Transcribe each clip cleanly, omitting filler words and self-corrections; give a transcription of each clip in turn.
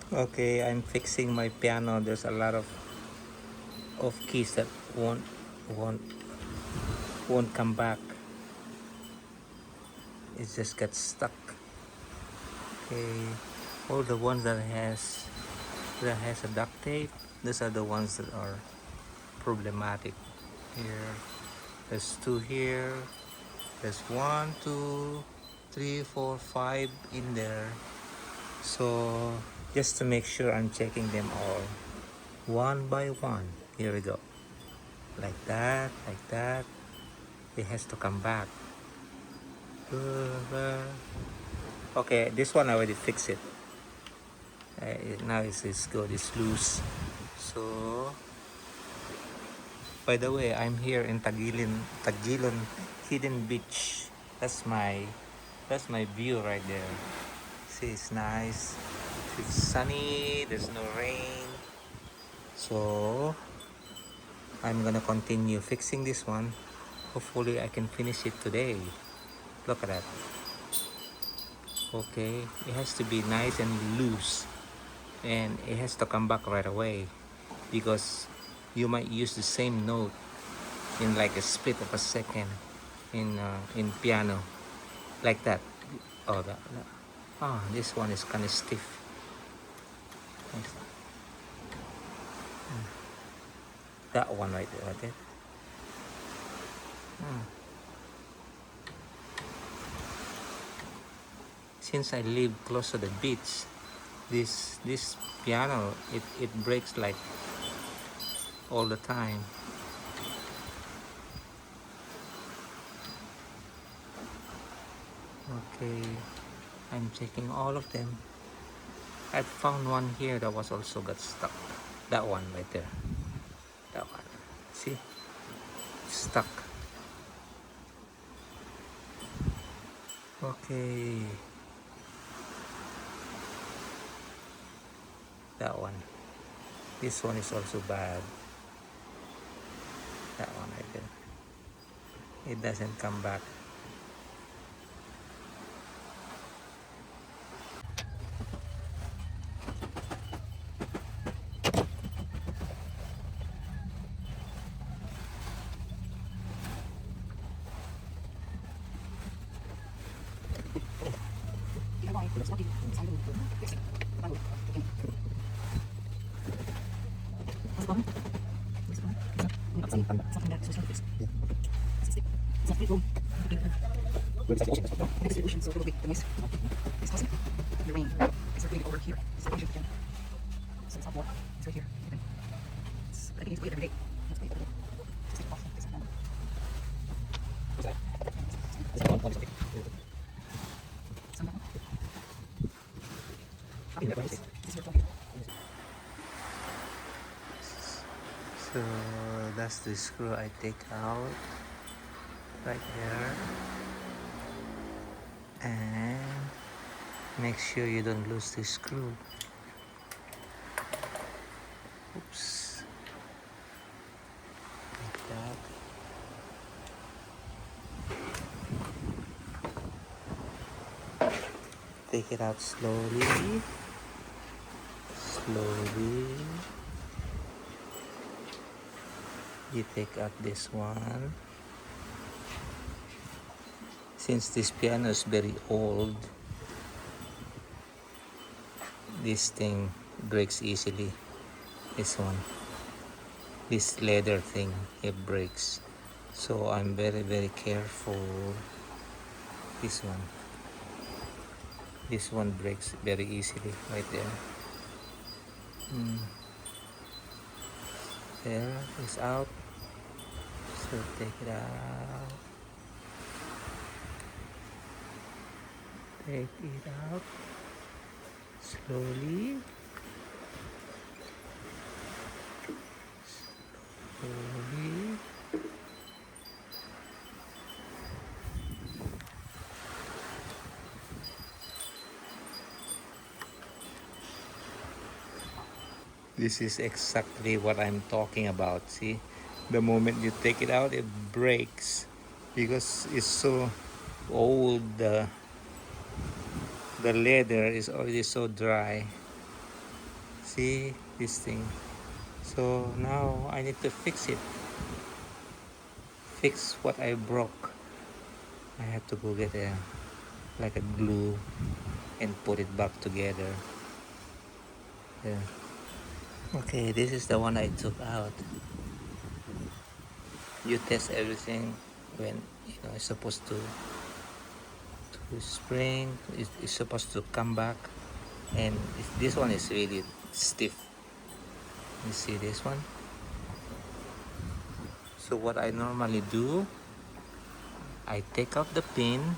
Okay, I'm fixing my piano. There's a lot of keys that won't won't come back. It just gets stuck. Okay, all the ones that has a duct tape, these are the ones that are problematic. Here, there's two here. There's one, two, three, four, five in there. So just to make sure, I'm checking them all one by one. Here we go. Like that, like that. It has to come back. Okay, this one I already fixed it. Now it's good. It's loose. So, by the way, I'm here in Tagilon Hidden Beach. That's my that's my view right there. See, it's nice. It's sunny. There's no rain. So I'm gonna continue fixing this one. Hopefully, I can finish it today. Look at that. Okay, it has to be nice and loose, and it has to come back right away because you might use the same note in like a split of a second in piano, like that. Oh, this one is kind of stiff. That one right there, right there. Hmm. Since I live close to the beach, this piano it breaks like all the time. Okay, I'm checking all of them. I found one here that was also got stuck. That one right there. That one. See? Stuck. Okay. That one. This one is also bad. That one right there. It doesn't come back. So that's the screw I take out right there, and make sure you don't lose the screw. Oops, like that. Take it out slowly, slowly. You take out this one. Since this piano is very old, this thing breaks easily. This one, this leather thing, it breaks. So I'm very, very careful. This one breaks very easily right there. There, it's out. So take it out. Take it out slowly. Slowly. This is exactly what I'm talking about. See, the moment you take it out, it breaks because it's so old. The leather is already so dry. See this thing. So now I need to fix it. Fix what I broke. I have to go get a like a glue and put it back together. Yeah. Okay, this is the one I took out. You test everything when it's supposed to spring. It's supposed to come back, and this one is really stiff. You see this one? So what I normally do, I take out the pin.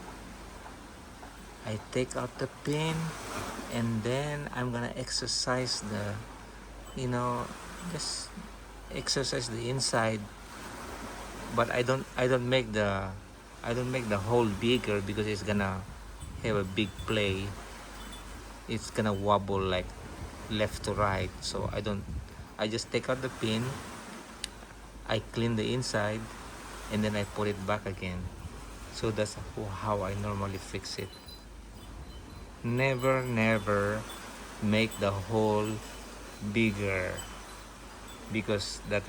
And then I'm gonna exercise just exercise the inside. But I don't make the hole bigger because it's gonna have a big play. It's gonna wobble like left to right. So I just take out the pin. I clean the inside, and then I put it back again. So that's how I normally fix it. Never make the hole bigger, because that's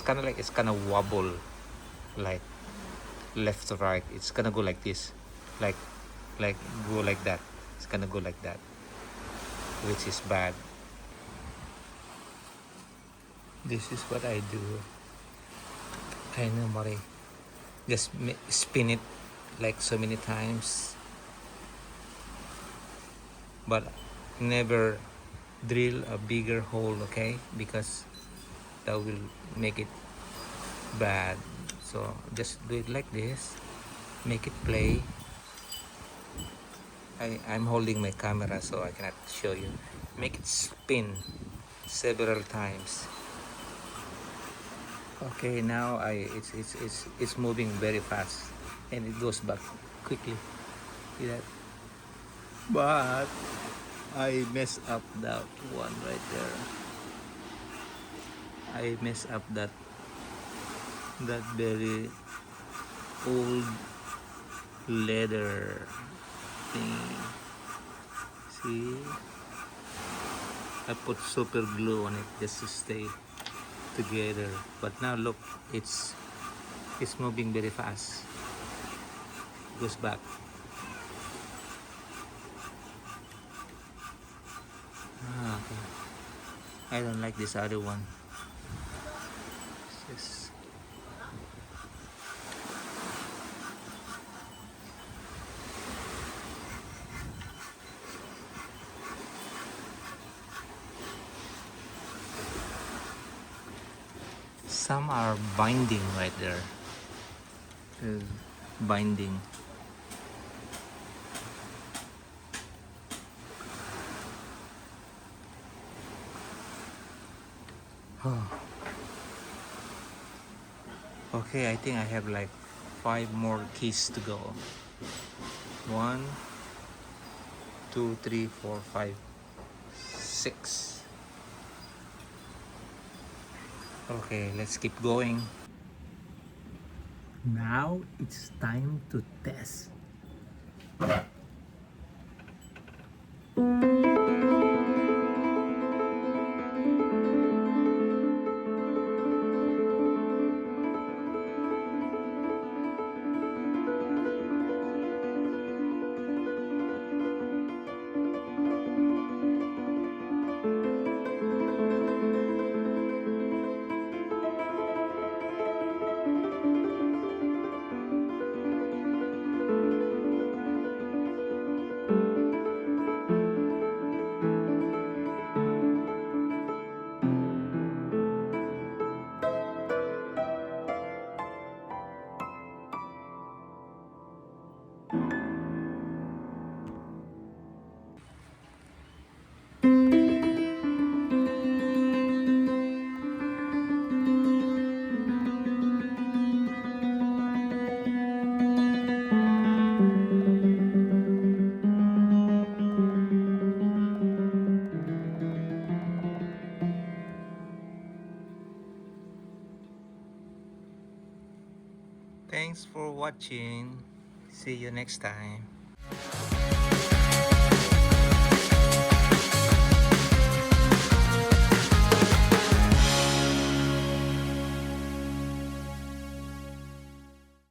kind of like, it's kind of wobble like left to right. It's gonna go like this, like go like that. It's gonna go like that, which is bad. This is what I do. I normally just spin it like so many times, but never drill a bigger hole, okay? Because that will make it bad. So just do it like this, make it play. I'm holding my camera so I cannot show you. Make it spin several times. Okay, now it's moving very fast, and it goes back quickly. See that? But I mess up that one right there. I mess up that very old leather thing. See? I put super glue on it just to stay together. But now look, it's moving very fast. Goes back. Okay. I don't like this other one. It's just some are binding right there. Binding. Oh. Okay, I think I have like 5 more keys to go. 1, 2, 3, 4, 5, 6. Okay, let's keep going. Now it's time to test. Thanks for watching. See you next time.